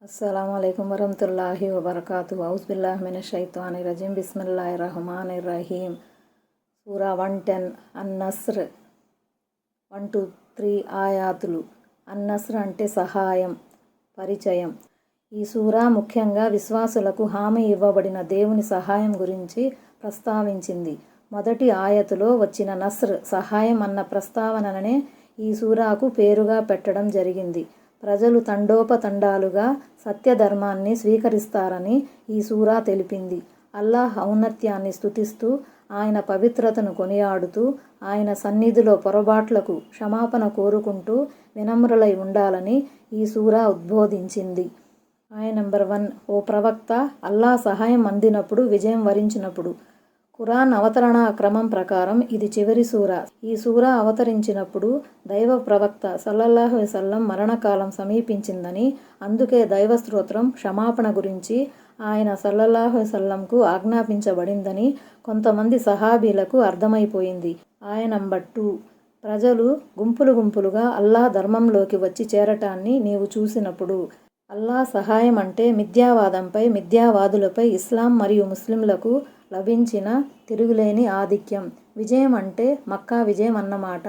अस्सलामुअलैकुम वरहमतुल्लाहि वबरकातुहू औज़ुबिल्लाहि मिनश्शैतानिर्रजीम बिस्मिल्लाहिर्रहमानिर्रहीम సూరా 110 అన్-నస్ర్ 1-3 ఆయాతులు. అన్-నస్ర్ అంటే సహాయం, పరిచయం. ఈ సూరా ముఖ్యంగా విశ్వాసులకు హామీ ఇవ్వబడిన దేవుని సహాయం గురించి ప్రస్తావించింది. మొదటి ఆయతులో వచ్చిన నస్ర్, సహాయం అన్న ప్రస్తావననే ఈ సూరాకు పేరుగా పెట్టడం జరిగింది. ప్రజలు తండోపతండాలుగా సత్యధర్మాన్ని స్వీకరిస్తారని ఈ సూరా తెలిపింది. అల్లాహ్ ఔన్నత్యాన్ని స్తుతిస్తూ, ఆయన పవిత్రతను కొనియాడుతూ, ఆయన సన్నిధిలో పొరపాట్లకు క్షమాపణ కోరుకుంటూ వినమ్రులై ఉండాలని ఈ సూరా ఉద్బోధించింది. ఆయన నంబర్ 1, ఓ ప్రవక్త, అల్లాహ్ సహాయం అందినప్పుడు, విజయం వరించినప్పుడు. ఖురాన్ అవతరణా క్రమం ప్రకారం ఇది చివరి సూరా. ఈ సూరా అవతరించినప్పుడు దైవ ప్రవక్త సల్లల్లాహు అలైహి వసల్లం మరణకాలం సమీపించిందని, అందుకే దైవ స్తోత్రం, క్షమాపణ గురించి ఆయన సల్లల్లాహు అలైహి వసల్లంకు ఆజ్ఞాపించబడిందని కొంతమంది సహాబీలకు అర్థమైపోయింది. ఆయన నంబర్ 2, ప్రజలు గుంపులు గుంపులుగా అల్లాహ్ ధర్మంలోకి వచ్చి చేరటాన్ని నీవు చూసినప్పుడు. అల్లాహ్ సహాయం అంటే మిథ్యావాదంపై, మిథ్యావాదులపై ఇస్లాం మరియు ముస్లింలకు లభించిన తిరుగులేని ఆధిక్యం. విజయం అంటే మక్కా విజయం అన్నమాట.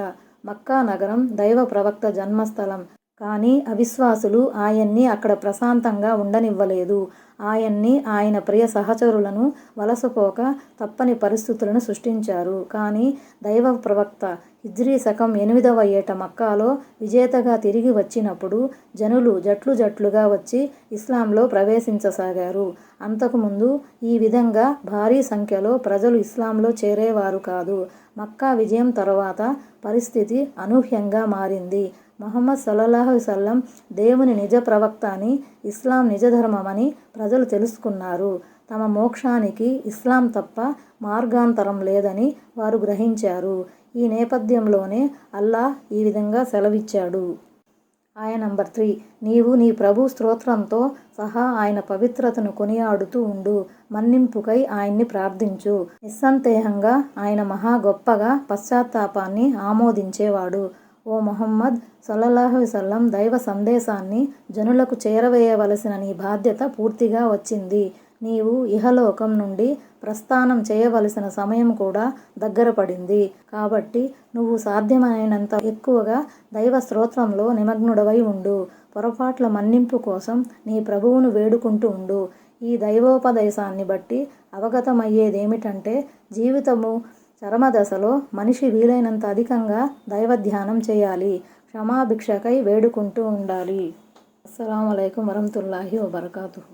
మక్కా నగరం దైవ ప్రవక్త జన్మస్థలం. కానీ అవిశ్వాసులు ఆయన్ని అక్కడ ప్రశాంతంగా ఉండనివ్వలేదు. ఆయన్ని, ఆయన ప్రియ సహచరులను వలసపోక తప్పని పరిస్థితులను సృష్టించారు. కానీ దైవ ప్రవక్త హిజ్రీ శకం 8వ ఏట మక్కాలో విజేతగా తిరిగి వచ్చినప్పుడు జనులు జట్లు జట్లుగా వచ్చి ఇస్లాంలో ప్రవేశించసాగారు. అంతకుముందు ఈ విధంగా భారీ సంఖ్యలో ప్రజలు ఇస్లాంలో చేరేవారు కాదు. మక్కా విజయం తరువాత పరిస్థితి అనూహ్యంగా మారింది. ముహమ్మద్ సల్లల్లాహు అలైహి వసల్లం దేవుని నిజ ప్రవక్త అని, ఇస్లాం నిజధర్మమని ప్రజలు తెలుసుకున్నారు. తమ మోక్షానికి ఇస్లాం తప్ప మార్గాంతరం లేదని వారు గ్రహించారు. ఈ నేపథ్యంలోనే అల్లాహ్ ఈ విధంగా సెలవిచ్చాడు. ఆయన నంబర్ 3, నీవు నీ ప్రభు స్తోత్రంతో సహా ఆయన పవిత్రతను కొనియాడుతూ ఉండు. మన్నింపుకై ఆయన్ని ప్రార్థించు. నిస్సందేహంగా ఆయన మహా గొప్పగా పశ్చాత్తాపాన్ని ఆమోదించేవాడు. ఓ ముహమ్మద్ సల్లల్లాహు అలైహి వసల్లం, దైవ సందేశాన్ని జనులకు చేరవేయవలసిన నీ బాధ్యత పూర్తిగా వచ్చింది. నీవు ఇహలోకం నుండి ప్రస్థానం చేయవలసిన సమయం కూడా దగ్గర పడింది. కాబట్టి నువ్వు సాధ్యమైనంత ఎక్కువగా దైవ స్తోత్రంలో నిమగ్నుడవై ఉండు. పొరపాట్ల మన్నింపు కోసం నీ ప్రభువును వేడుకుంటూ ఉండు. ఈ దైవోపదేశాన్ని బట్టి అవగతమయ్యేదేమిటంటే, జీవితము చరమదశలో మనిషి వీలైనంత అధికంగా దైవధ్యానం చేయాలి, క్షమాభిక్షకై వేడుకుంటూ ఉండాలి. అస్సలాము అలైకుం వరహమతుల్లాహి వబరకాతుహు.